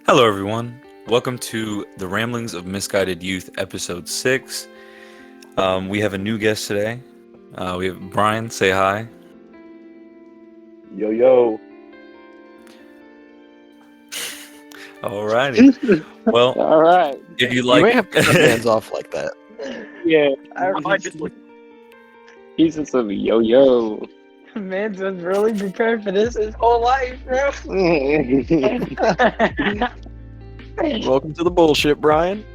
Hello, everyone. Welcome to the Ramblings of Misguided Youth, Episode 6. We have a new guest today. We have Brian. Say hi. Yo, yo. Alrighty. Well, All right. if you You like, may have to cut hands off like that. Yeah. I just look. He's just a yo. Man's been really prepared for this his whole life, bro. Welcome to the bullshit, Brian.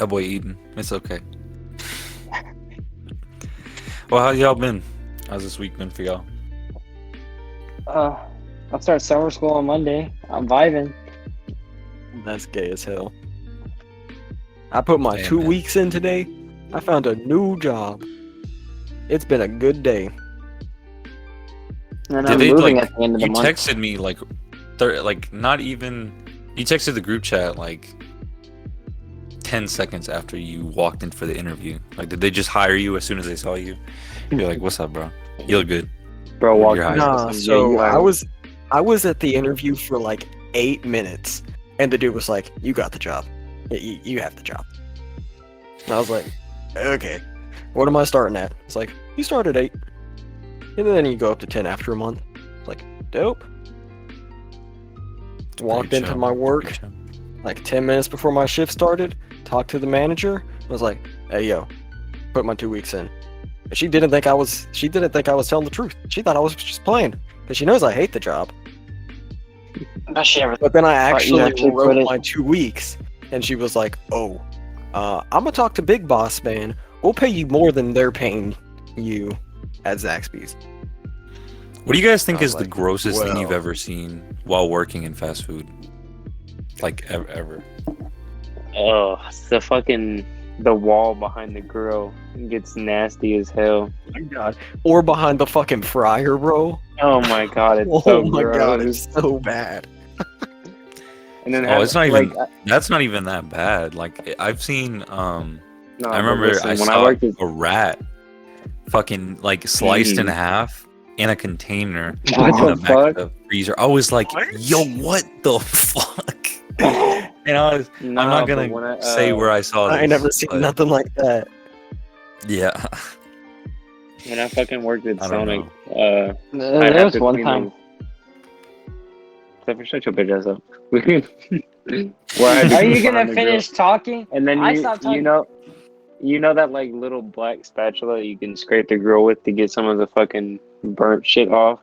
oh boy, Eden. It's okay. Well, how y'all been? How's this week been for y'all? I'll start summer school on Monday. I'm vibing. That's gay as hell. I put my Damn, 2 man. weeks in today. I found a new job. It's been a good day. And Did I'm they moving like? at the end of the You month. texted me not even. You texted the group chat like 10 seconds after you walked in for the interview. Like, did they just hire you as soon as they saw you? You're like, "What's up, bro? You look good." Bro, walk You're hired. Nah, so I was at the interview for like 8 minutes, and the dude was like, "You got the job. You have the job." And I was like, "Okay, what am I starting at?" It's like, "You start at 8, and then you go up to 10 after a month." It's like, dope. Walked Great into show. my work Great show. like 10 minutes before my shift started, talked to the manager, was like, "Hey, yo, put my 2 weeks in." And she didn't think I was telling the truth. She thought I was just playing, because she knows I hate the job. That shit ever- But then I you actually actually put wrote it- my 2 weeks, and she was like, "Oh, I'm gonna talk to Big Boss, man. We'll pay you more than they're paying you at Zaxby's." What do you guys think I is was the like, grossest thing you've well. ever seen while working in fast food? Like ever? Oh, it's the wall behind the grill gets nasty as hell. Oh my god. Or behind the fucking fryer, bro. Oh my god, it's Oh so my gross. god, it's so bad. And then Oh, it's not even. like, That's not even that bad. Like I've seen. no, I but remember listen, I when saw I worked at a rat, fucking like sliced in half in a container What in the the back of fuck? the freezer. I was like, "Yo, what the fuck?" And I'm not gonna say where I saw this. I ain't never seen but nothing like that. Yeah. when I fucking worked at I don't Sonic, know. I'd There have was to one clean time. Stephen, shut your bitch ass up. Where I had to Are you clean gonna behind the finish talking? grill. And then I stopped talking. you know that like little black spatula you can scrape the grill with to get some of the fucking burnt shit off.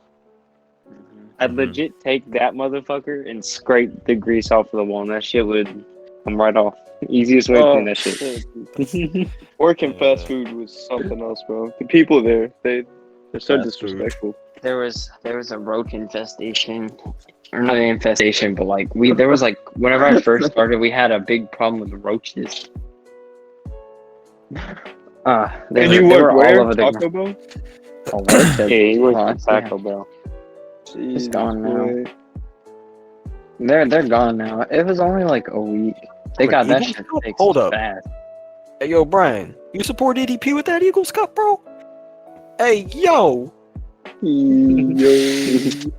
I'd Mhm. legit take that motherfucker and scrape the grease off of the wall, and that shit would come right off. Easiest way to clean that shit. Working fast food was something else, bro. The people there, they're so Fast food. disrespectful. There was a roach infestation. Or not an infestation, but like there was like whenever I first started, we had a big problem with roaches. They And were, you they work were all where? over the Taco Bell? all worked at- Yeah, he works at yeah. Taco Bell. Jesus, gone now. boy. They're gone now. It was only like a week. They Wait, got that Eagles shit Cup? fixed Hold up. fast. Hey, yo, Brian, you support EDP with that Eagles Cup, bro? Hey, yo! Yo.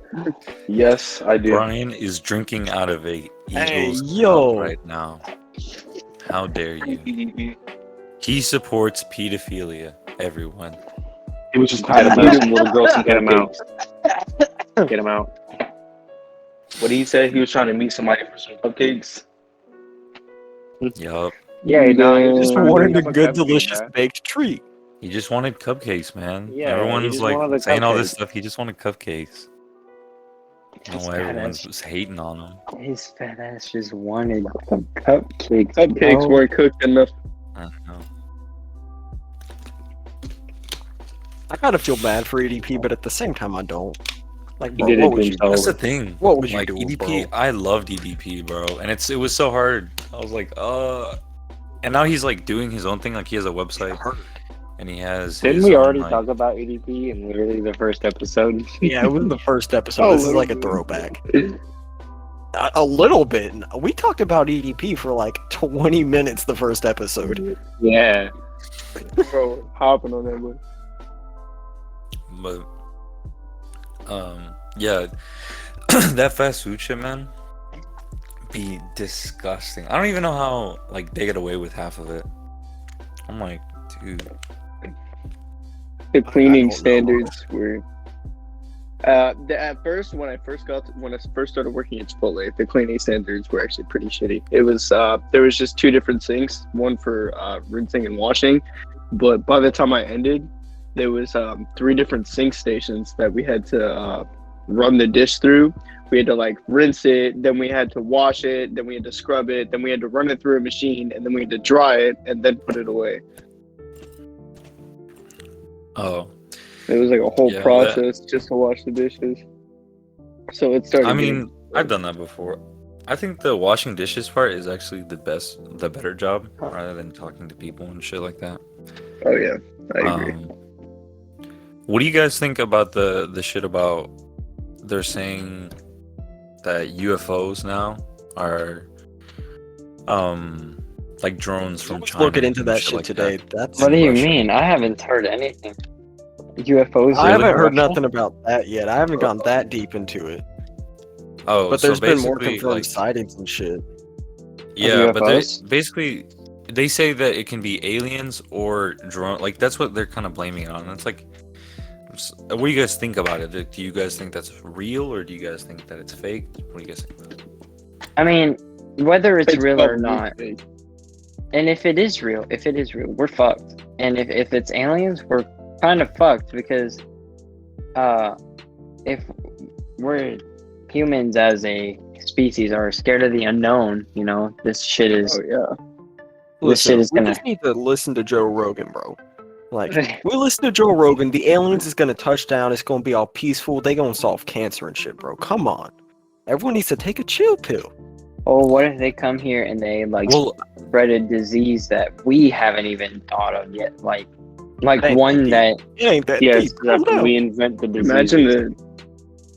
Yes, I do. Brian is drinking out of a Hey, Eagles yo. cup right now. How dare you? He supports pedophilia, everyone. He was just Get tired him of out. meeting little girls and Get him out. Get him out. What did he say? He was trying to meet somebody for some cupcakes. Yup. Yeah, he did. Just Trying to wanted bring a up good, cupcake, delicious bro. baked treat. He just wanted cupcakes, man. Yeah, he Everyone's just like wanted the saying all this cupcakes. stuff. He just wanted cupcakes. I don't know why His fat everyone's ass- just hating on him. His fat ass just wanted some cupcakes. Cupcakes bro. weren't cooked enough. I don't know. I kind of feel bad for EDP, but at the same time, I don't. Like, He bro, did it what would you himself. do? That's the thing. What would you Like do, EDP, bro? I loved EDP, bro, and it was so hard. I was like, and now he's like doing his own thing. Like he has a website, and he has. Didn't his we own, already like- talk about EDP in literally the first episode? Yeah, it was the first episode. Oh, This is like a little throwback. A little bit. We talked about EDP for like 20 minutes the first episode. Yeah. Bro, hopping on that one. But yeah, that fast food shit, man, be disgusting. I don't even know how like they get away with half of it. I'm like, dude. The I cleaning don't know. standards were. At first, when I first started working at Chipotle, the cleaning standards were actually pretty shitty. It was there was just two different sinks, one for rinsing and washing, but by the time I ended, there was three different sink stations that we had to run the dish through. We had to like rinse it, then we had to wash it, then we had to scrub it, then we had to run it through a machine, and then we had to dry it and then put it away. Oh, It was like a whole Yeah, process just to wash the dishes. So it started. I mean, I've done that before. I think the washing dishes part is actually the better job, rather than talking to people and shit like that. Oh yeah, I agree. What do you guys think about the shit about they're saying that UFOs now are like drones from China? Looking into and that shit like today. that. That's. What do you Russia. mean? I haven't heard anything. UFOs. I haven't heard Russia? nothing about that yet. I haven't gone that deep into it. Oh, But so there's been more basically, confirmed like, sightings and shit. yeah, but UFOs? they say that it can be aliens or drone. Like that's what they're kind of blaming it on. It's like, what do you guys think about it? Do you guys think that's real, or do you guys think that it's fake? What do you guys think about it? I mean, whether it's real or probably not, fake. and if it is real, we're fucked. And if it's aliens, we're kind of fucked because if we're humans as a species are scared of the unknown, you know, this shit is Oh yeah. this shit Listen, is we gonna just need to listen to Joe Rogan, bro. Like, we listen to Joe Rogan, the aliens is gonna touch down, it's gonna be all peaceful, they gonna solve cancer and shit, bro. Come on. Everyone needs to take a chill pill. Oh, what if they come here and they like Well, spread a disease that we haven't even thought of yet? Like Ain't one that that It ain't that Yes, deep. Calm exactly. down. We invent the disease.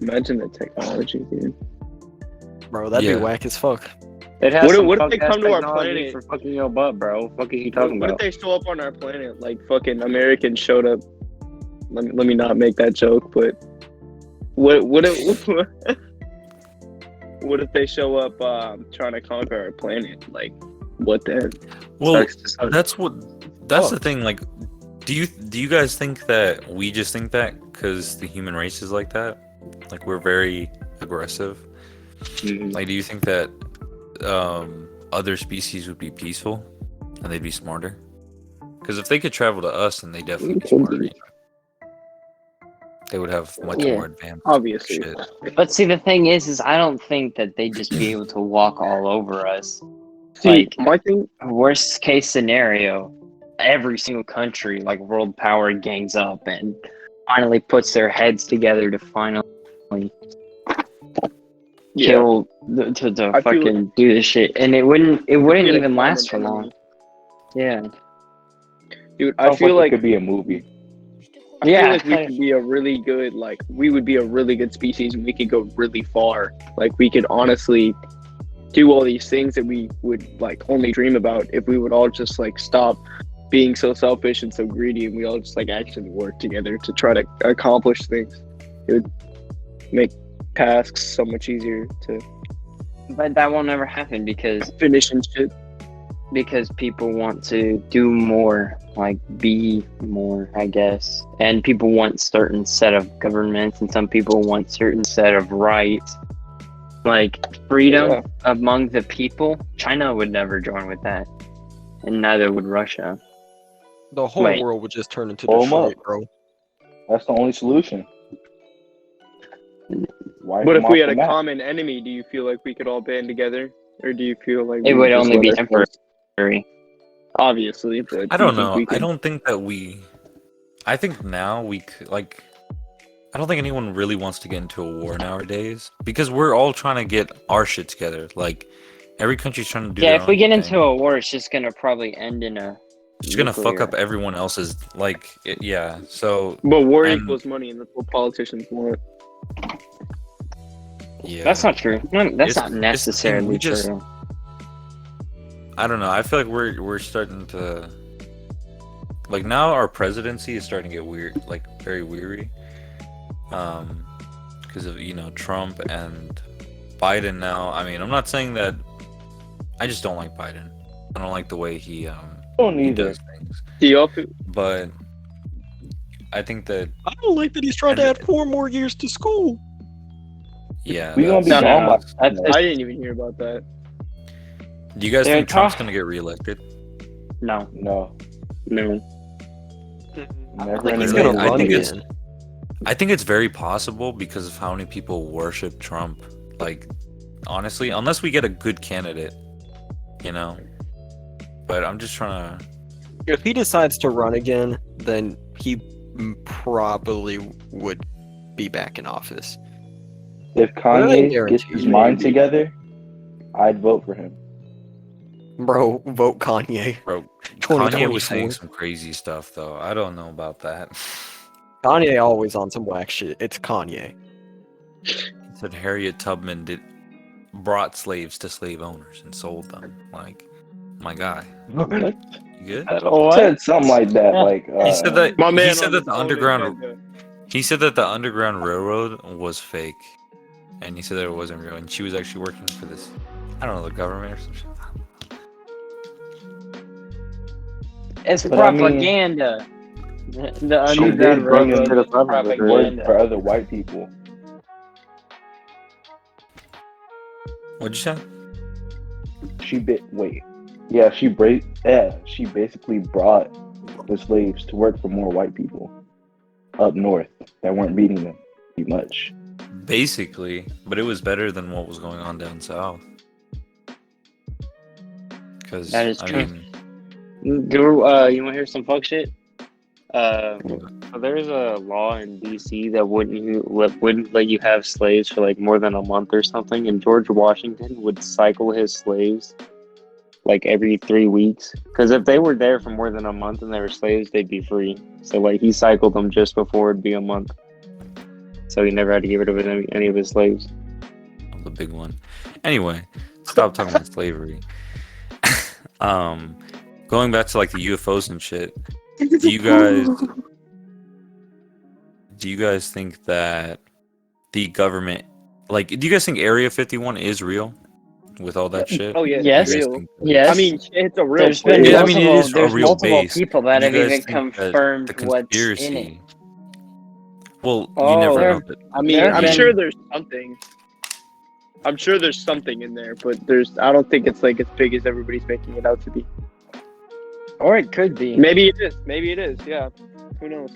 Imagine the technology, dude. Bro, that'd Yeah. be whack as fuck. It has What some if they fuck-ass come to our technology planet? for fucking your butt, bro? What the fuck are you What, talking what if about? they show up on our planet like fucking Americans showed up? Let me not make that joke, but what if what if they show up trying to conquer our planet? Like, what then? well, Sucks to suck. that's the thing. Like, do you guys think that we just think that because the human race is like that? Like, we're very aggressive. Like, do you think that other species would be peaceful and they'd be smarter? Because if they could travel to us, then they definitely be smarter. You know? They would have much Yeah. more advanced Obviously. shit. But see, the thing is I don't think that they'd just be able to walk all over us. See, Like, my thing. worst case scenario, every single country, like world power, gangs up and finally puts their heads together to finally Yeah. kill to I feel fucking do this shit, and it wouldn't get a even last for common long. enemy. Yeah, Dude, I Sounds feel it like could be a movie. I feel Yeah. like we could be a really good, like, we would be a really good species and we could go really far. Like, we could honestly do all these things that we would, like, only dream about if we would all just, like, stop being so selfish and so greedy and we all just, like, actually work together to try to accomplish things. It would make tasks so much easier to but that won't ever happen because finish and shit. people want to do more, like be more, I guess, and people want certain set of governments, and some people want certain set of rights, like freedom Yeah. among the people. China would never join with that, and neither would Russia. The whole Wait. world would just turn into Blow 'em Detroit, up. bro. That's the only solution. Wipe But them if we off had a the map. common enemy, do you feel like we could all band together? Or do you feel like It we would just only let be our forces- temporary. Obviously, but I do you don't think know. we I could- don't think that I think now we could, like. I don't think anyone really wants to get into a war nowadays because we're all trying to get our shit together. Like, every country's trying to do. Yeah, their if we own get thing. into a war, it's just gonna probably end in a. It's just gonna fuck nuclear. up everyone else's. Like, yeah. So But war And- equals money, and that's what politicians want. yeah. That's not true. No, that's It's- not it's the thing, necessarily we just- true. I don't know. I feel like we're starting to, like, now our presidency is starting to get weird, like very weary. because of Trump and Biden now. I mean, I'm not saying that. I just don't like Biden. I don't like the way he Don't he either. does things. Do y'all feel, But I think that I don't like that he's trying to add 4 more years to school. yeah. We gonna be No, gone by. That's I didn't even hear about that. Do you guys They're think Trump's tough. gonna get reelected? no. No, No. never think in a he's Really? gonna million I run think years. it's- again. I think it's very possible because of how many people worship Trump. Like, honestly, unless we get a good candidate, But I'm just trying to. If he decides to run again, then he probably would be back in office. If I Kanye guarantee gets his you. mind together, I'd vote for him. Bro, vote Kanye. Bro, Kanye was 2024. saying some crazy stuff, though. I don't know about that. Kanye always on some whack shit. It's Kanye. He said Harriet Tubman brought slaves to slave owners and sold them. Like, my guy, What? you good? Said something like that. Like He said that. My man He said on that his the own underground. agenda. He said that the Underground Railroad was fake, and he said that it wasn't real, and she was actually working for this. I don't know, the government or some shit. It's But I mean- propaganda. The She Underground did bring Railroad in is work propaganda. for other white people. What'd you say? She basically brought the slaves to work for more white people up north that weren't beating them too much. Basically, but it was better than what was going on down south. Because That is I true. mean, You want to hear some fuck shit? So there's a law in DC that wouldn't let you have slaves for like more than a month or something, and George Washington would cycle his slaves like every 3 weeks. Because if they were there for more than a month and they were slaves, they'd be free. So like he cycled them just before it'd be a month. So he never had to get rid of any of his slaves. the big one. Anyway, stop talking about slavery. Going back to like the UFOs and shit. Do you guys think that the government, like, do you guys think Area 51 is real with all that shit? Oh yeah, Yes. it's real. think that- Yes. I mean, it's a real there's been place. Yeah, I multiple, mean, it is a there's real multiple base. people that Do have you guys even think that confirmed the what's in it. conspiracy. Well, you Oh, never there- know. That, I mean, There I'm have sure been- there's something. I'm sure there's something in there, but I don't think it's like as big as everybody's making it out to be. Or it could be. Maybe it is. Maybe it is. Yeah. Who knows?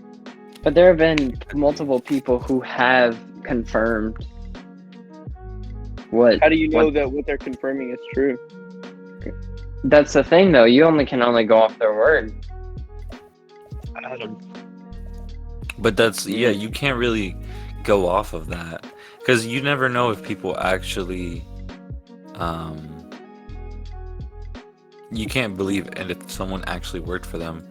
But there have been multiple people who have confirmed what. How do you know what- that what they're confirming is true? That's the thing, though. You can only go off their word. but that's, yeah, you can't really go off of that. Because you never know if people actually. You can't believe and if someone actually worked for them.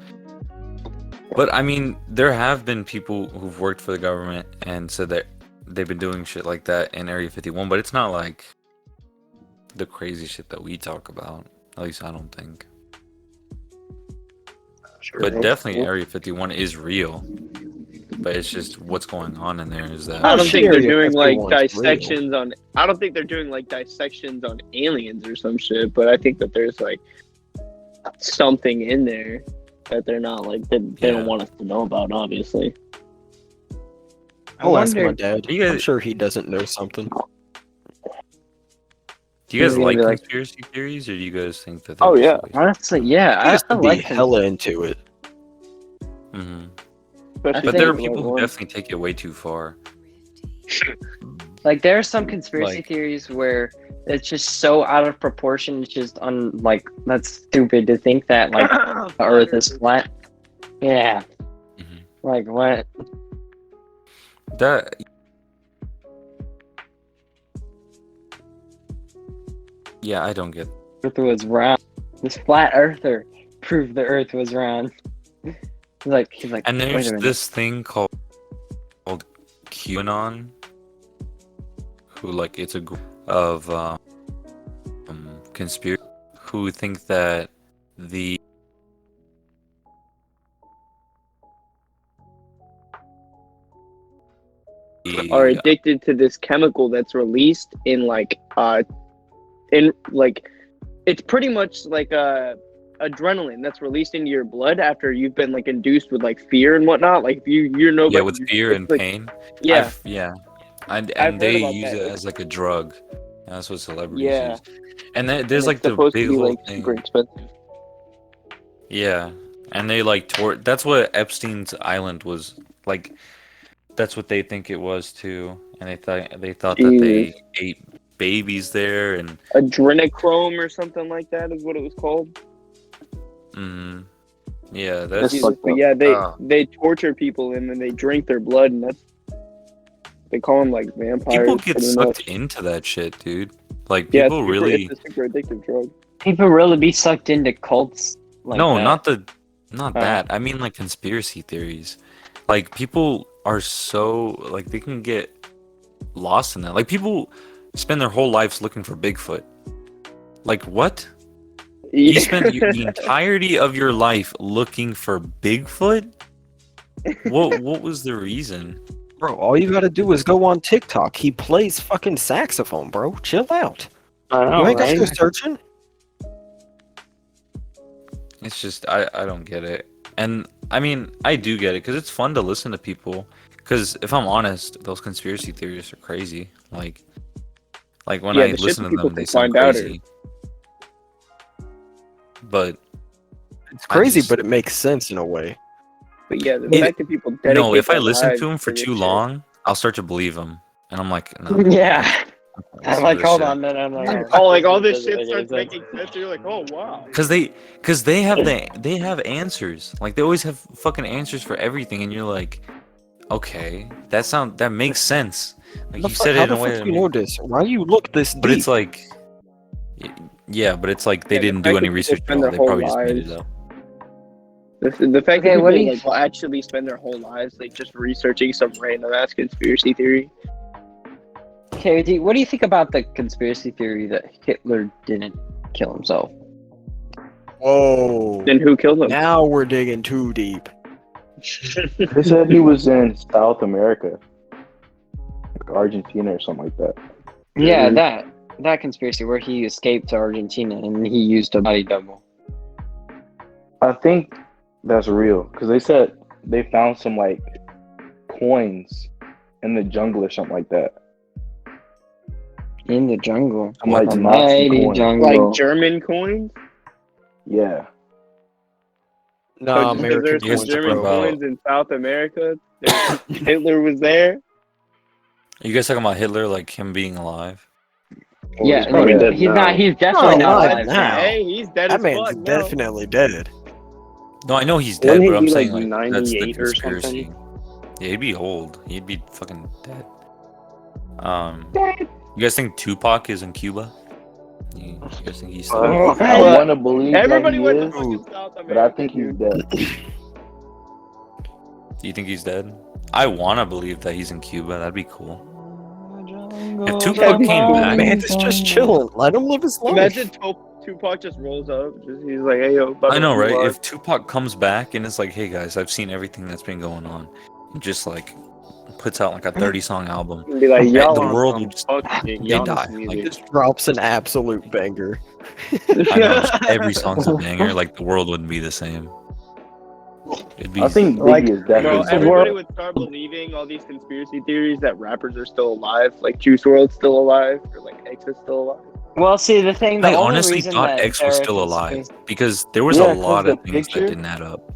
But I mean, there have been people who've worked for the government and said that they've been doing shit like that in Area 51, but it's not like the crazy shit that we talk about. At least I don't think. But definitely Area 51 is real. But it's just what's going on in there is that I don't think they're Area doing like 51's real. dissections on. I don't think they're doing like dissections on aliens or some shit. But I think that there's like something in there that they're not like they Yeah. don't want us to know about. Obviously. I'll ask my wonder- dad. Do you guys- I'm sure he doesn't know something. Do you guys Maybe like like- conspiracy theories, or do you guys think that? they're Oh, just yeah. silly? Honestly, yeah, He has I to be like hella into it. Mhm. Especially But there are the people right who one. definitely take it way too far. Like there are some conspiracy Like- theories where it's just so out of proportion. It's just like that's stupid to think that like the Earth is flat. Yeah. Mhm. Like what? That. Yeah, I don't get. Earth was round. This flat earther proved the Earth was round. He's like. And wait a there's minute. this thing called QAnon, who like it's a group of conspiracy who think that the are addicted to this chemical that's released in it's pretty much like adrenaline that's released into your blood after you've been like induced with like fear and whatnot. Like if you know, Yeah, but with fear and like, pain. yeah, And I've heard they about use that. it as like a drug. That's what celebrities Yeah. use. And there's and like it's the supposed big to be whole like thing. super expensive. Yeah, and they like that's what Epstein's island was like. That's what they think it was too, and they thought that Jesus. they ate babies there, and Adrenochrome or something like that is what it was called. yeah, that's Jesus, fucked but up. yeah, uh, they torture people and then they drink their blood, and they call them like vampires. people get pretty sucked much. into that shit, dude. Like Yeah, people really. it's a super addictive drug. People really be sucked into cults like No, that. not Oh. that. I mean like conspiracy theories. Like people are so like they can get lost in that. Like people spend their whole lives looking for Bigfoot. Like what? You spent the entirety of your life looking for Bigfoot? What was the reason? Bro, all you gotta do is go on TikTok. He plays fucking saxophone, bro. Chill out. I know, You ain't got to right? go searching. It's just I don't get it. And I mean, I do get it because it's fun to listen to people. Because if I'm honest, those conspiracy theories are crazy. Like when Yeah, I the shit listen that to people them, they can sound find out crazy. But It's crazy, just- but it makes sense in a way. But yeah, the It- fact that people dedicate no, if I their listen lives to them for this too shit. long, I'll start to believe them, and I'm like, no. Yeah. I'm listen like, to this hold shit. on, no. Oh, like all this Doesn't shit make any starts sense. making sense. And you're like, oh wow. Cause they have answers. Like they always have fucking answers for everything, and you're like, okay, that makes sense. Like you said How it in the a way fuck that you know this? Why you look this but deep? it's like, yeah, but it's like they Yeah, the didn't fact do that any people research at spend all. their They whole probably just made lives- it up. The fact Okay, that what do people you- like will actually spend their whole lives like just researching some random ass conspiracy theory. Okay, what do you think about the conspiracy theory that Hitler didn't kill himself? Whoa. Then who killed him? Now we're digging too deep. They said he was in South America, like Argentina or something like that. Yeah, that conspiracy where he escaped to Argentina and he used a body double. I think that's real because they said they found some like coins in the jungle or something like that. In the jungle. Some like The Nazi mighty coins. jungle. Like German coins? Yeah, Nah, So just 'cause American there's You guys some coins, talking German about- coins in South America, Hitler was there. Are you guys talking about Hitler, like him being alive? Yeah, he's probably dead he's now. not. He's definitely No, not alive alive now. now. Hey, he's dead That as man's fuck. No. definitely dead. No, I know he's Wouldn't dead, he but I'm be, saying like, like that's the 98 or conspiracy. Yeah, he'd be old. He'd be fucking dead. You guys think Tupac is in Cuba? You guys think he's still alive? I Well, want to believe Everybody that went he to is, fucking South America. but I think he's dude. dead. Do you think he's dead? I want to believe that he's in Cuba. That'd be cool. If Tupac came back, Man, it's just chilling. Let him live his life. Imagine Tupac just rolls up. He's like, hey, yo. I know, right? If Tupac comes back and it's like, hey guys, I've seen everything that's been going on, and just like puts out like a 30-song album, and be like, and y'all the on world some would just fucking they young die. music. Just drops an absolute banger. I know just every song's a banger. Like the world wouldn't be the same. It'd be I think Biggie Like, is Bro, definitely everybody dead. would start believing all these conspiracy theories that rappers are still alive, like Juice WRLD's still alive, or like X is still alive. Well, see, the thing. The I only honestly reason thought that X was there still are alive conspiracy- because there was Yeah, a 'cause lot the of things picture- that didn't add up.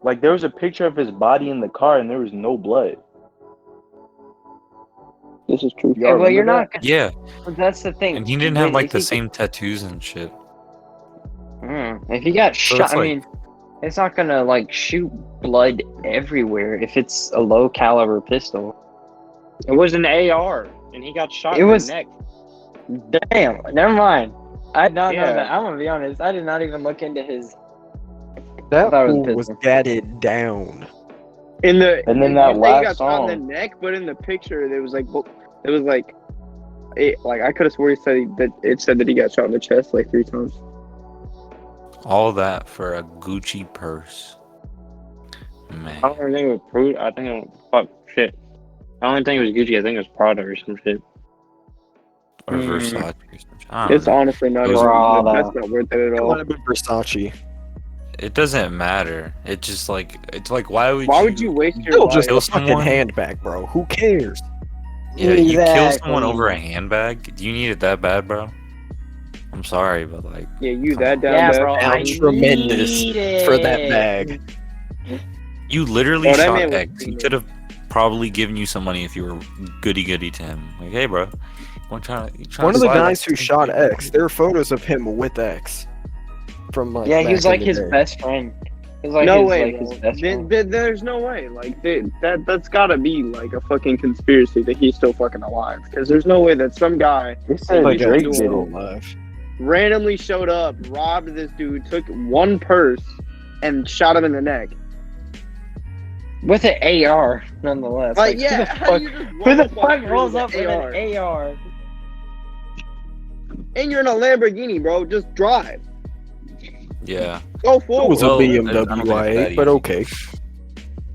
Like there was a picture of his body in the car, and there was no blood. This is true. Yeah, well, you're not. Yeah, That's the thing. and he didn't have If like the he- same tattoos and shit. If he got So shot, it's I like- mean, it's not gonna like shoot blood everywhere if it's a low caliber pistol. It was an AR, and he got shot It in was- the neck. Damn, never mind. I don't know Yeah. that. I'm gonna be honest. I did not even look into his. That thought it was fool was pistol. gatted down. In the And then you that say he last got shot in song. the neck, but in the picture it was like I could have swore he said that it said that he got shot in the chest like 3 times. All that for a Gucci purse. Man. I don't think it was proof. I think it was fuck shit. I don't think it was Gucci. I think it was Prada or some shit. Or Versace or something. I don't It's know. honestly not. Those are- That's not worth it at It all. might have been Versace. It doesn't matter. It just like it's like why Why would you waste your Still life? just kill a fucking someone? handbag, bro. Who cares? Yeah, you kill someone Exactly. over a handbag? Do you need it that bad, bro? I'm sorry, but like Yeah, you come that on. down Yeah, bad. bro. I Tremendous need for that it. bag. You literally Oh, that shot man was X. He screaming. could have probably given you some money if you were goody goody to him. Like, hey, bro, you trying One to of the slide guys like who 10K? shot X, there are photos of him with X. From like Yeah, he back was in like the his day. best friend. He was like No his, way, like bro. his best friend. There's no way. Like that's gotta be like a fucking conspiracy that he's still fucking alive. Because there's no way that some guy They said Like, Drake yeah, did still it. alive. randomly showed up, robbed this dude, took one purse, and shot him in the neck. With an AR, nonetheless. Like, yeah, how do you just Who roll the up on fuck through rolls with up with AR? an AR? And you're in a Lamborghini, bro. Just drive. Yeah, Go It forward. was a Well, I don't think BMW it's that I8, but easy. okay.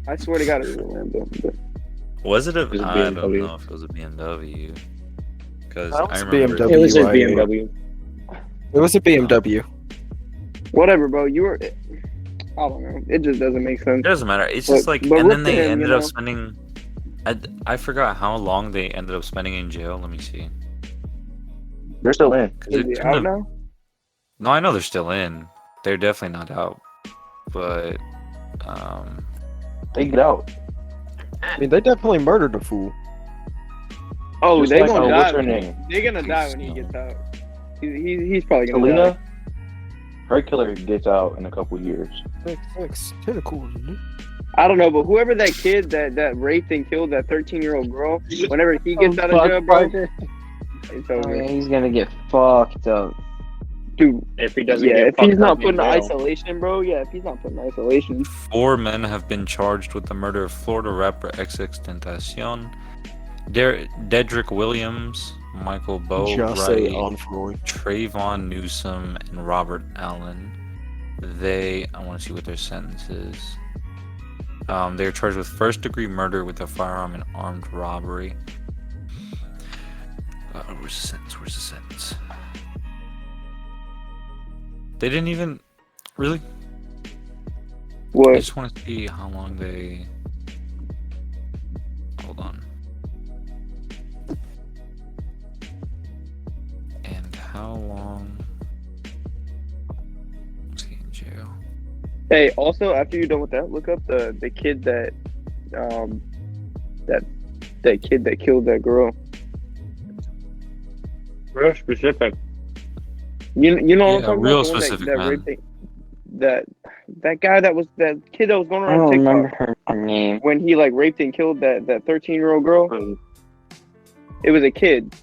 I swear to God, it was a Lambo. But was it a? was a I don't BMW. know if it was a BMW. Because That I was a remember BMW. It was a I- BMW. It was a BMW. whatever, bro. You were. I don't know. It just doesn't make sense. It doesn't matter. It's But- just like, but and rip then to they him, ended you up know? spending. I forgot how long they ended up spending in jail. Let me see. They're still in. 'Cause Is it he couldn't out have- now? No, I know they're still in. They're definitely not out. But They get out. I mean, they definitely murdered a fool. Oh, Just they like, gonna what's die. her name? They're gonna die when he gets out. He's probably gonna Selena. die. Her killer gets out in a couple years. Thanks. Tentacles. I don't know, but whoever that kid that raped and killed that 13-year-old girl, whenever he gets out of jail, bro, it's Oh, over. yeah, he's gonna get fucked up. Dude, If he doesn't yeah, get if he's fucked not up put in jail. isolation, bro, yeah, if he's not put in isolation. 4 men have been charged with the murder of Florida rapper XXXTentacion, Dedrick Williams, Michael Bow Just Wright, say on Freud. Trayvon Newsom, and Robert Allen. I want to see what their sentence is. They are charged with first-degree murder with a firearm and armed robbery. Where's the sentence? Where's the sentence? They didn't even really. I What? just want to see how long they. Hold on. And how long was he in jail? Hey, also after you're done with that, look up the kid that that kid that killed that girl. Real specific. You know what I'm Yeah, talking real about? The one specific, that man. raped that guy that kid that was going I around don't TikTok remember her name. when he like raped and killed that 13-year-old girl. It was a kid.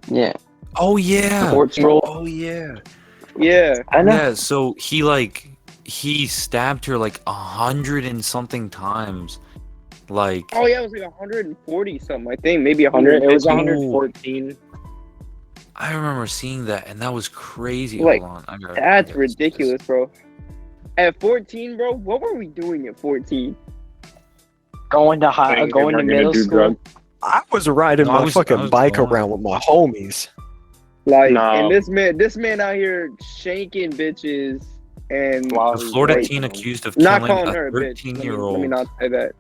Yeah, Oh yeah. 14-year-old. Oh yeah. Yeah. I know. Yeah. So he stabbed her like 100 and something times. Like Oh yeah, it was like 140 something. I think maybe 100. 100. It was Ooh. 114. I remember seeing that, and that was crazy. Like, Hold on, That's I gotta see this. ridiculous, bro. At 14, bro, what were we doing at 14? Going to high, Saying going they to weren't gonna middle do school. drugs. I was riding No, I my was fucking bike going. around with my homies. Like, No. and this man out here shanking bitches and Wow. The Florida like, teen accused of not killing calling a her a bitch. Let me 13-year-old. not say that.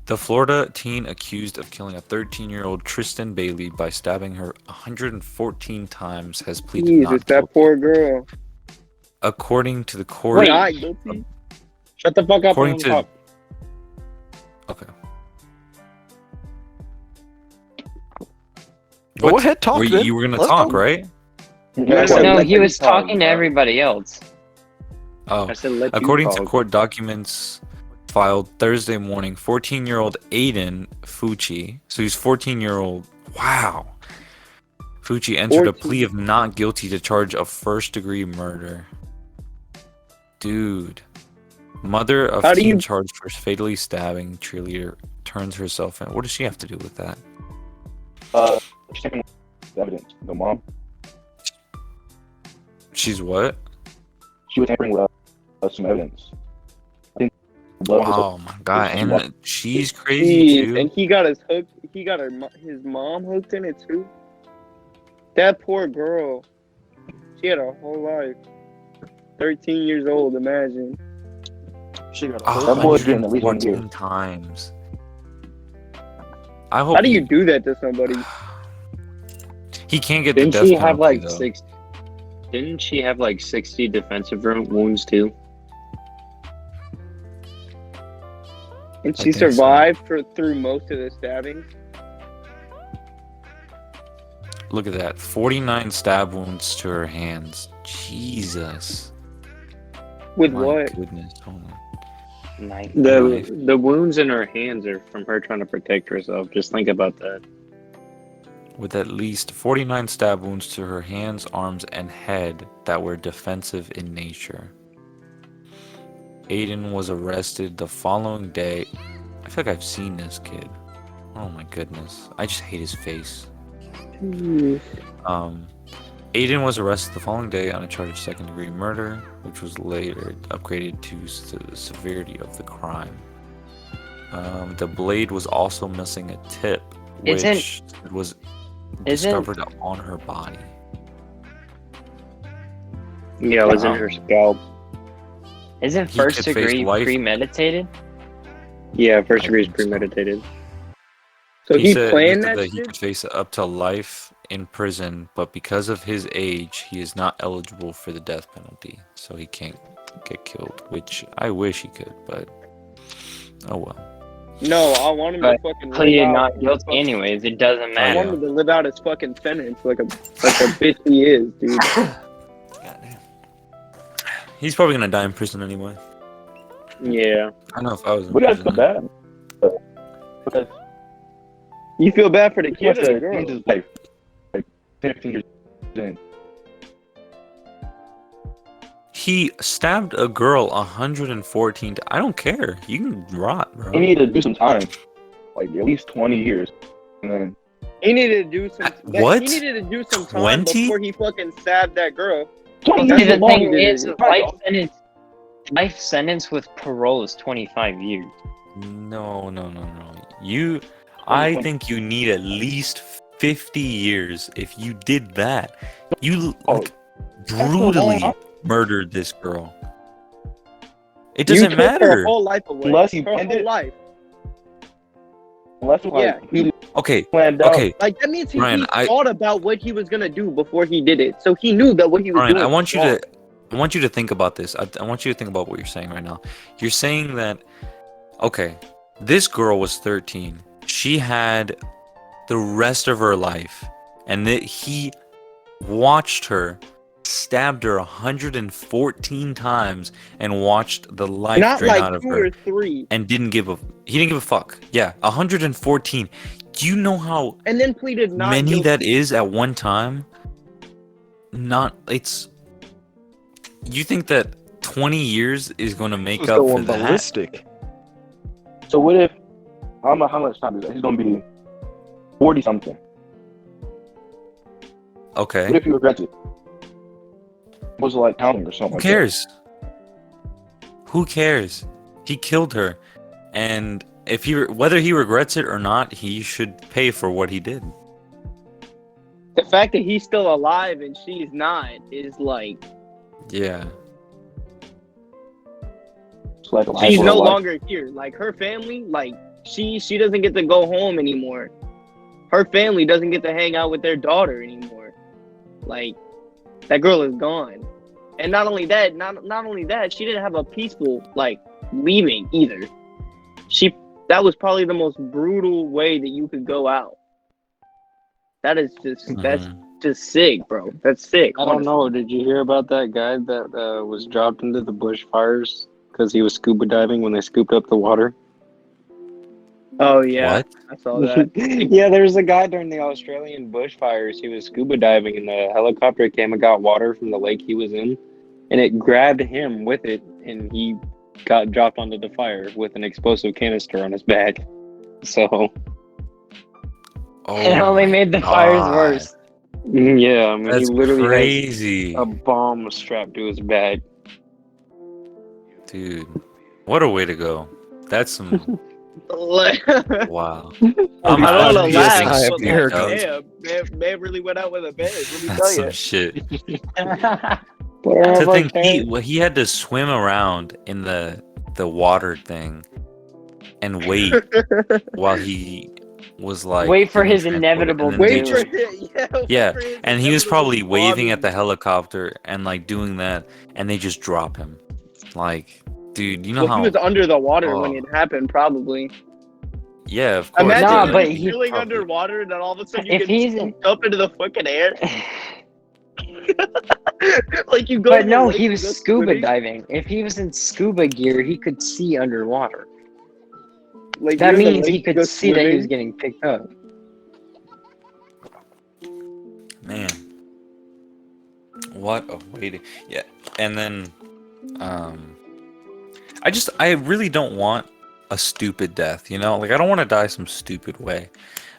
The Florida teen accused of killing a 13-year-old Tristan Bailey by stabbing her 114 times has pleaded Jesus, not that guilty. poor girl. According to the court. Wait. Not guilty. Shut the fuck up According and to- talk. Okay. Go ahead, talk. Were you, then. you were gonna Let's talk, go. right? I said, No, let he them was talk, talking to bro. everybody else. Oh. I said, let you According to talk. court documents filed Thursday morning, 14-year-old Aiden Fucci, so he's 14-year-old. Wow. Fucci entered a 14. plea of not guilty to charge of first-degree murder. Dude. Mother of How do teen you- charged for fatally stabbing cheerleader turns herself in. What does she have to do with that? She's taking evidence. The mom. She's what? She was tampering with some evidence. Oh my god, and she's crazy Jeez, too. and he got his hook. He got his mom hooked in it too. That poor girl. She had a whole life. 13 years old. Imagine. She got a That boy's getting at least 1 year. 114 times. I hope How do you do that to somebody? he can't get Didn't the death she have penalty, like though. six? Didn't she have like 60 defensive wounds too? And I she think so. survived through most of the stabbings. Look at that, 49 stab wounds to her hands. Jesus. With My what? goodness. Hold on. Nice. Knife. The wounds in her hands are from her trying to protect herself. Just think about that. With at least 49 stab wounds to her hands, arms, and head that were defensive in nature. Aiden was arrested the following day. I feel like I've seen this kid. Oh my goodness. I just hate his face. Aiden was arrested the following day on a charge of second-degree murder, which was later upgraded to the severity of the crime. The blade was also missing a tip, which was discovered on her body. Yeah, it was in her scalp. Isn't He first could face degree life. premeditated? Yeah, first I degree is think so. premeditated. So he said planned listed that he shit? could face up to life in prison, but because of his age, he is not eligible for the death penalty, so he can't get killed. Which I wish he could, but oh well. No, I want him to fucking Pleaded live out not his guilty fucking- anyways. It doesn't I matter. want him to live out his fucking sentence like a bitch he is, dude. Goddamn. He's probably gonna die in prison anyway. Yeah. I know if I was in We gotta feel prison. bad. Because You feel bad for the he kid wants or the to girl? change his life. Like 15 years in. He stabbed a girl 114 I don't care. You can rot, bro. He needed to do some time. Like at least 20 years. And then He needed to do some. What? He needed to do some time 20? before he fucking stabbed that girl. 20 That's See, years the what long. thing did is, it. life sentence with parole is 25 years. No. I think you need at least 50 years if you did that. You like, brutally murdered this girl. It You doesn't took her matter. whole life away. Unless he her planned whole it. life. Unless like Yeah. he Okay, planned out. okay, Like that means he Ryan, thought about what he was gonna do before he did it. So he knew that what he was Ryan, doing. I want you was to I want you to think about this. I want you to think about what you're saying right now. You're saying that, okay, this girl was 13. She had the rest of her life, and that he watched her, stabbed her 114 times, and watched the life not drain like out of 2 her, or 3, and he didn't give a fuck. Yeah, 114. Do you know how and then pleaded not many guilty. that is at one time? It's. You think that 20 years is going to make He was up for going that? ballistic. So what if I don't know how much time is that? He's gonna be 40 something. Okay. What if he regrets it? Was it like counting or something? Who like cares? Who cares? He killed her, and if whether he regrets it or not, he should pay for what he did. The fact that he's still alive and she's not is like Yeah. that? It's like a life she's or a no life. longer here. Like her family, like she doesn't get to go home anymore. Her family doesn't get to hang out with their daughter anymore. Like that girl is gone. And not only that, she didn't have a peaceful like leaving either. That was probably the most brutal way that you could go out. That is that's Mhm. just sick, bro. That's sick. I don't know. Did you hear about that guy that was dropped into the bushfires because he was scuba diving when they scooped up the water? Oh yeah, What? I saw that. Yeah, there's a guy during the Australian bushfires. He was scuba diving, and the helicopter came and got water from the lake he was in, and it grabbed him with it, and he got dropped onto the fire with an explosive canister on his back. So, Oh It only my made the fires God. worse. yeah, I mean, That's he literally crazy, has a bomb strapped to his back. dude. What a way to go. That's some Like, wow. I don't I'm want to just laugh, getting I have but scared like, up. damn, man really went out with a bang. Let me That's tell some you. shit. Where To have our think parents? he had to swim around in the water thing and wait while he was like Wait for getting his transported, inevitable and then they Wait for just doom. him, wait yeah, for his and he was inevitable probably waving at the bombing. helicopter and like doing that, and they just drop him. Like, dude, you know Well, he how? was under the water when Oh, it happened, probably. yeah, of course. Imagine Nah, him but just he- chilling Probably. underwater, and then all of a sudden you If get he's scooped up into the fucking air. Like you go But to the no, lake he and was go scuba swimming. diving. If he was in scuba gear, he could see underwater. Like That you're in the means he lake, you could go see that he was swimming. getting picked up. Man, what a way to yeah. And then, I really don't want a stupid death. You know, like I don't want to die some stupid way.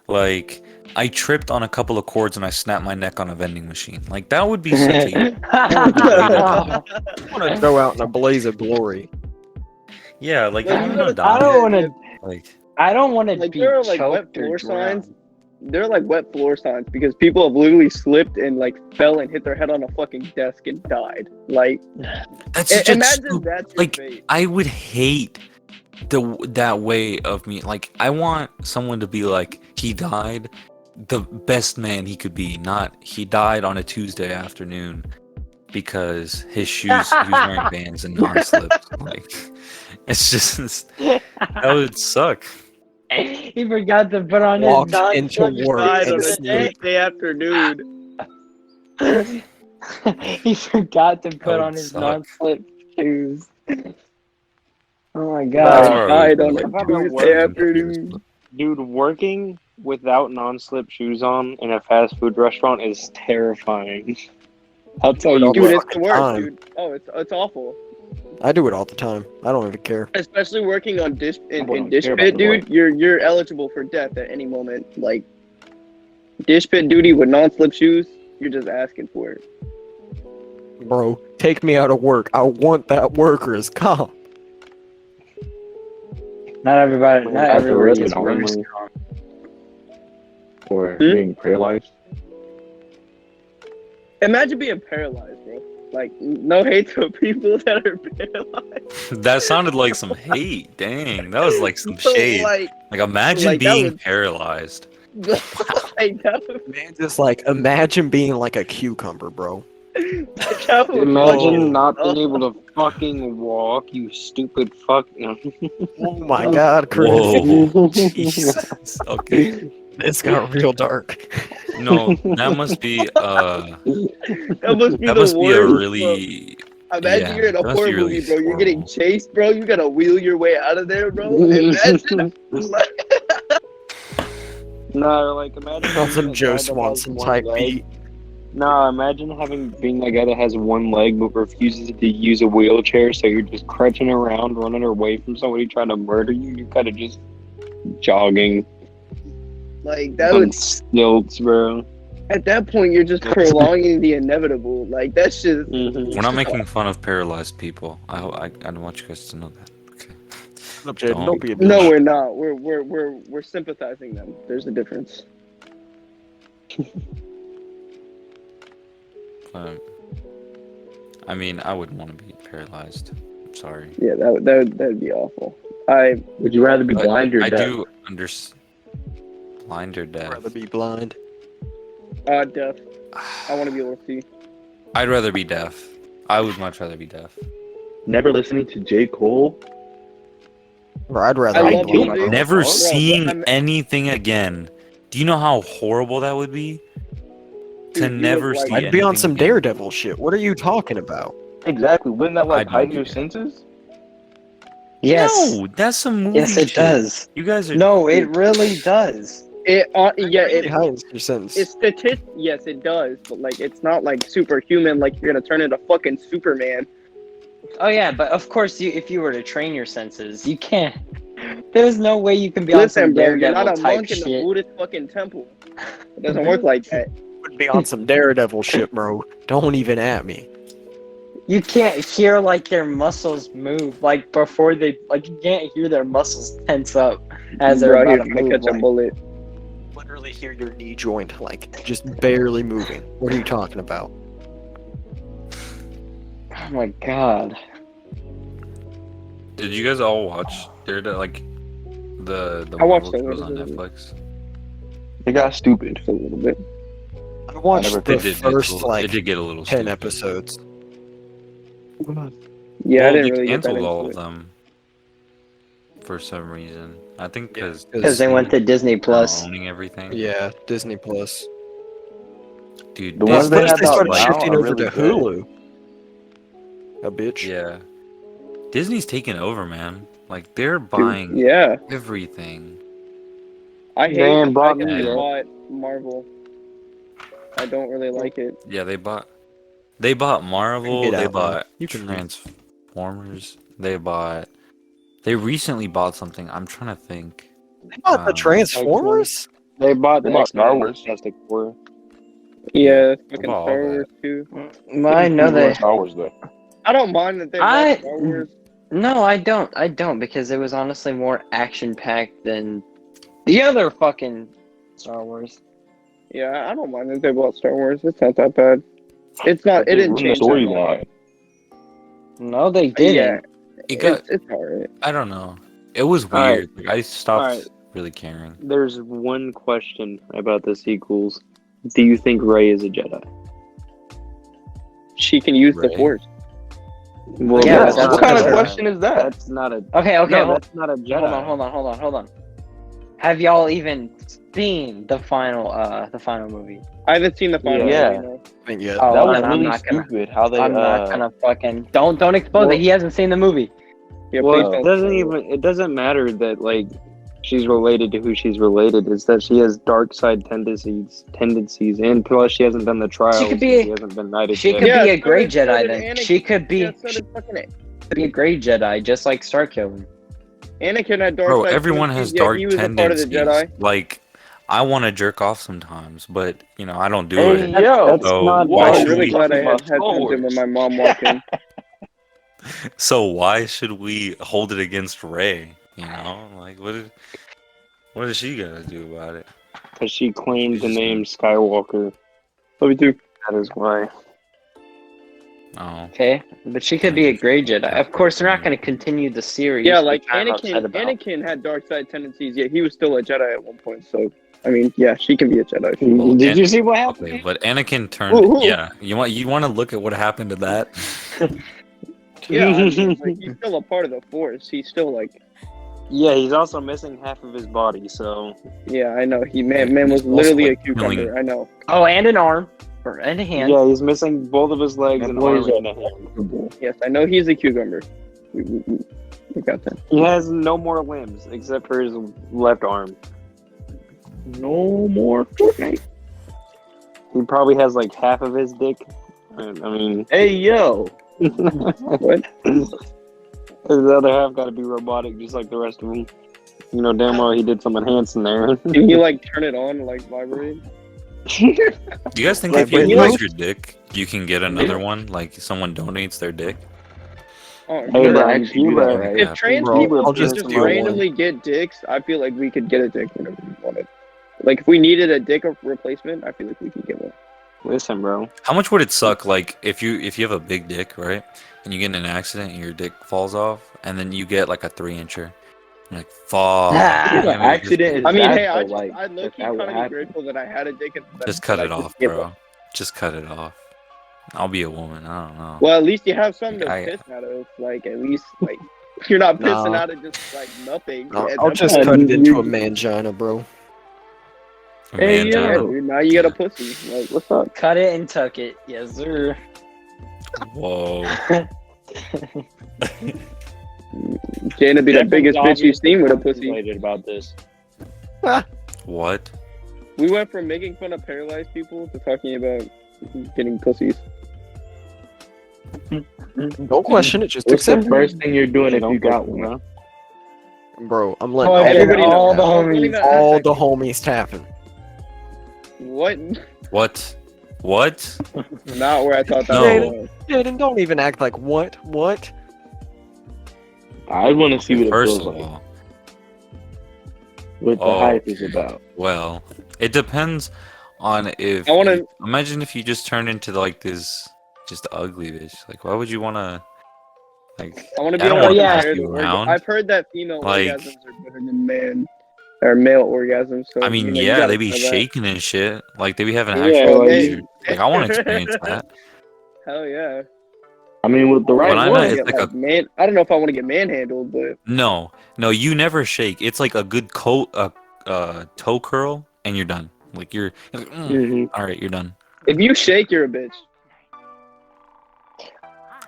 Like I tripped on a couple of cords and I snapped my neck on a vending machine. Like that would be such a horrible way to die. I want to go out in a blaze of glory. Yeah, like Like, I you want to gotta I die. don't want to. Like I don't want to Like be there are like wet choked or floor signs. drowned. They're like wet floor signs because people have literally slipped and like fell and hit their head on a fucking desk and died. Like that's such a imagine stupid. that's your Like fate. I would hate that way of me. Like I want someone to be like he died the best man he could be, not he died on a Tuesday afternoon because his shoes he was wearing Vans and non-slips. Like it's just that would suck. He forgot to put on Walked his into non-slip work Died and on a slipped. Tuesday afternoon. He forgot to put would on his suck. non-slip shoes. Oh my That's god. where I Died always on go. a How about Tuesday work? afternoon. Dude, working without non-slip shoes on in a fast food restaurant is terrifying. I'll tell you all the Dude, what. it's the worst, time. dude. Oh, it's awful. I do it all the time. I don't even care. Especially working on dish I in wouldn't dish care pit, about the dude. You're eligible for death at any moment. Like dish pit duty with non-slip shoes, you're just asking for it. Bro, take me out of work. I want that workers' comp. Not everybody. Not After everybody ripping is armor. worse. Or being paralyzed. Imagine being paralyzed, bro. Like no hate to people that are paralyzed. That sounded like some hate. Dang, that was like some But, shade. Like imagine like, that being was- paralyzed. like that would, Man, just like imagine being like a cucumber, bro. that would Imagine fucking not suck. being able to fucking walk, you stupid fuck. No. Oh my god, Chris. Whoa, Jesus. Okay, This got real dark. no, that must be That must be that the must be a worst, really bro. Imagine yeah, you're in a that must be horror really movie, bro. You're getting horrible. chased, bro. You gotta wheel your way out of there, bro. Imagine. No, like imagine On some being Joe that guy that has Swanson one type leg. beat. No, imagine being that guy that has one leg but refuses to use a wheelchair, so you're just crutching around, running away from somebody trying to murder you. You're kind of just jogging Like that on would. stilts, bro. At that point, you're just prolonging the inevitable. Like that's just. Mhm. We're not making fun of paralyzed people. I don't want you guys to know that. Okay. Shut up, Jaden. Don't be a bitch. No, we're not. We're sympathizing them. There's a difference. But, I mean, I wouldn't want to be paralyzed. I'm sorry. Yeah, that'd be awful. I Would you rather be But blind or I deaf? do understand. Blind or I'd deaf? rather be blind. deaf. I want to be able to see. I'd rather be deaf. I would much rather be deaf. Never listening to J. Cole? Or I'd rather I be love blind. music. Never Bro, seeing I'm- anything again. Do you know how horrible that would be? To Dude, you never would see like- I'd be on anything some again. Daredevil shit. What are you talking about? Exactly. Wouldn't that like I'd heighten be your deaf. senses? Yes. No, that's some movie Yes, it shit. does. You guys are No, it really does. It yeah It it heightens your sense. it's yes it does, but like it's not like superhuman. Like you're gonna turn into fucking Superman. Oh yeah, but of course, if you were to train your senses, you can't. There's no way you can be on Listen, some bro, you're Daredevil not a type monk in the shit. Buddhist fucking temple. It doesn't work like that. Would be on some Daredevil shit, bro. Don't even at me. You can't hear like their muscles move like before they like you can't hear their muscles tense up as they're Bro, about you're to gonna move. catch a Like, bullet. Literally hear your knee joint like just barely moving. What are you talking about? oh my god. Did you guys all watch Daredevil, like the I watched Marvel a shows on little bit. Netflix? It got stupid. Just a little bit. I watched never the It did, first it like did get a little 10 stupid. episodes. Yeah, Well, I didn't they really get that canceled into all of it. them for some reason. I think because Because they went to Disney Plus. owning everything. Yeah, Disney Plus. Dude, The Well, ones they first have they out started now shifting are over really to good. Hulu. A bitch. yeah, Disney's taking over, man. Like they're buying Dude, yeah, everything. I hate They ain't the bought fact that me they yet. bought Marvel. I don't really like it. Yeah, they bought Marvel. Get They out, man. bought You can- Transformers. They recently bought something. I'm trying to think. They bought the Transformers? They bought They the bought Star X-Men Wars. Fantastic Four. Yeah, fucking about all Star that. Wars too. Well, I know People in they. Star Wars though. I don't mind that they I- bought Star Wars. No, I don't. I don't because it was honestly more action packed than the other fucking Star Wars. Yeah, I don't mind that they bought Star Wars. It's not that bad. It's not. They It didn't ruined the change that much. storyline. No, they Yeah, didn't. It got. it's alright. I don't know. It was Alright. weird. Like, I stopped Alright. really caring. There's one question about the sequels. Do you think Rey is a Jedi? She can use the Right. Force. Well, Yeah, that's that's what not kind a of Jedi. question is that? That's not a. Okay, okay. No, that's not a Jedi. Hold on. Have y'all even seen the final movie? I haven't seen the final Yeah. movie. No. I think, yeah. Oh, That was then I'm really not gonna. stupid. How they I'm not gonna fucking don't expose it. He hasn't seen the movie. Yeah, Well, please it don't doesn't spoil even. It doesn't matter that like she's related to who she's related. It's that she has dark side tendencies, and plus she hasn't done the trials. She could be- She hasn't been knighted She yet. could Yeah, be a so great did- so Jedi did then. Anakin. She could be. Yeah, so She did fucking could be a great Jedi, just like Starkiller. Anakin had dark Bro, side everyone has tendencies, yet dark he was a part of the tendencies. Jedi. Like, I want to jerk off sometimes, but I don't do Hey, it. yo, That's So not. why I'm should really we? glad I Talking had about headphones in when my mom walked in. So why should we hold it against Ray? Like what is she gonna do about it? Because she claimed the Jesus. name Skywalker. Love you too. That is why. Oh, Okay, but she could be a great Jedi. Of course, they're not going to continue the series. Yeah, like which I'm upset Anakin. about. Anakin had dark side tendencies, yet he was still a Jedi at one point. So, I mean, yeah, she can be a Jedi. Well, Did you see what happened? okay, but Anakin turned. Ooh. Yeah, you want to look at what happened to that? Yeah, I mean, like, he's still a part of the Force. He's still like, Yeah, he's also missing half of his body, so yeah, I know. Man He's was also, literally a like, cucumber. killing- I know. Oh, and an arm and a hand. yeah, he's missing both of his legs That and boy's arm and a hand. Yes, I know he's a cucumber. We got that. He has no more limbs except for his left arm. No more Fortnite. He probably has like half of his dick. I mean, Hey, yo. What? the other half got to be robotic, just like the rest of them. You know, damn well he did some enhancing there. Can you like turn it on, like vibrate? Do you guys think Like, if you when you lose like- your dick, you can get another one? Like someone donates their dick? Oh, Hey, sure. bro, actually do that, right? If trans Bro, people I'll could just just do one. randomly get dicks, I feel like we could get a dick whenever we wanted. Like if we needed a dick replacement, I feel like we could get one. Listen, bro. How much would it suck? Like if you have a big dick, right, and you get in an accident and your dick falls off, and then you get like a 3-incher. You're like, fuck. Ah. The accident is I mean, bad, hey, though, like, I'd low if key that kind would of be happen. grateful that I had a dick. And Just that cut I it could off, give bro. up. Just cut it off. I'll be a woman. I don't know. Well, at least you have something to I- piss out of. Like at least like you're not pissing Nah. out of just like nothing. I'll, Yeah, I'll that's just fine. cut it into a mangina, bro. Hey, Man, yeah, John. dude, now you got a pussy. Like, what's up? Cut it and tuck it. Yes, sir. Whoa. Jane would be the biggest bitch you've seen with a pussy. Excited about this. What? We went from making fun of paralyzed people to talking about getting pussies. Don't question it, just What's the accept it. first thing you're doing if Don't you got fucking one? know. Bro, I'm Oh, letting yeah, Everybody all knows. the I was homies. letting that all happen. the homies tapping. What? What? What? Not where I thought that No. was. Jaden, don't even act like what? What? I want to see what it First feels of like. all, What the Oh, hype is okay. about. well, it depends on if. I wanna- imagine if you just turned into like this, just ugly bitch. Like, why would you wanna? Like, I want to I be don't able want to to compare keep the you around. I've heard that female Like- orgasms are better than male orgasms. So I mean, you know, you yeah, gotta they be try that. shaking and shit. Like, they be having Yeah, actual like- weird. Like, I want to experience that. Hell yeah. I mean, with the right When I wanna met, one. it's get, like man. I don't know if I want to get manhandled, but No, you never shake. It's like a good toe curl, and you're done. Like you're like, Mhm. all right, you're done. if you shake, you're a bitch.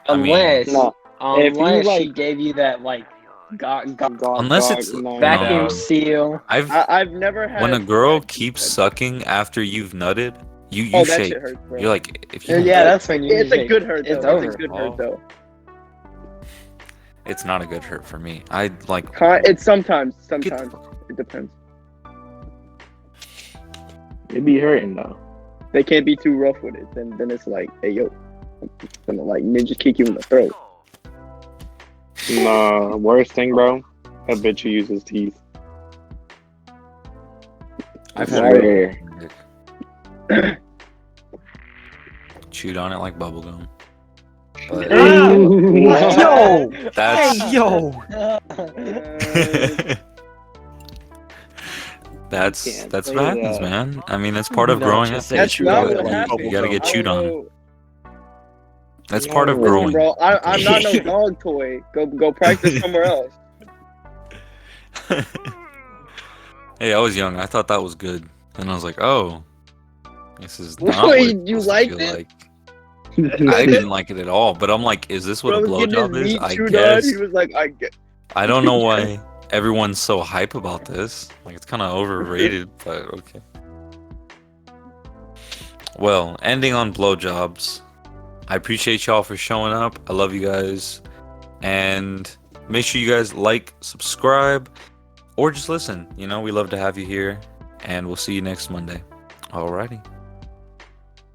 I mean, Unless, No. If you, unless she like- gave you that like Unless it's- vacuum no. seal. I've never had. when a girl that keeps said. sucking after you've nutted, you Oh, that shake. shit hurts, bro. You're like, if you Yeah, nut, that's when you. It's a shake. good hurt though. It's It's over. a good Oh. hurt though. it's not a good hurt for me. I like. It's sometimes. Get the Sometimes fuck- it depends. It be hurting though. They can't be too rough with it. Then it's like, hey yo, I'm gonna like ninja kick you in the throat. Nah, worst thing, bro. That bitch who uses teeth. I've It's had rare. chewed on it like bubblegum. But Yo! that's Hey, yo! that's Can't that's say what happens, that. man. I mean, that's part of No, growing just up. say You That's chew not on it what like happened. you gotta get chewed on. Bro. That's part of No. Listen, growing. bro. I'm not no dog toy. Go practice somewhere else. Hey, I was young. I thought that was good, and I was like, "Oh, this is not what Wait, it's you supposed to liked feel it? like." I didn't like it at all, but I'm like, "Is this what Bro a was getting his blowjob is?" meat I chewed on. guess. He was like, I get. I don't know why everyone's so hype about this. Like, it's kind of overrated, but okay. Well, ending on blowjobs. I appreciate y'all for showing up. I love you guys, and make sure you guys like, subscribe, or just listen. You know, we love to have you here, and we'll see you next Monday. Alrighty.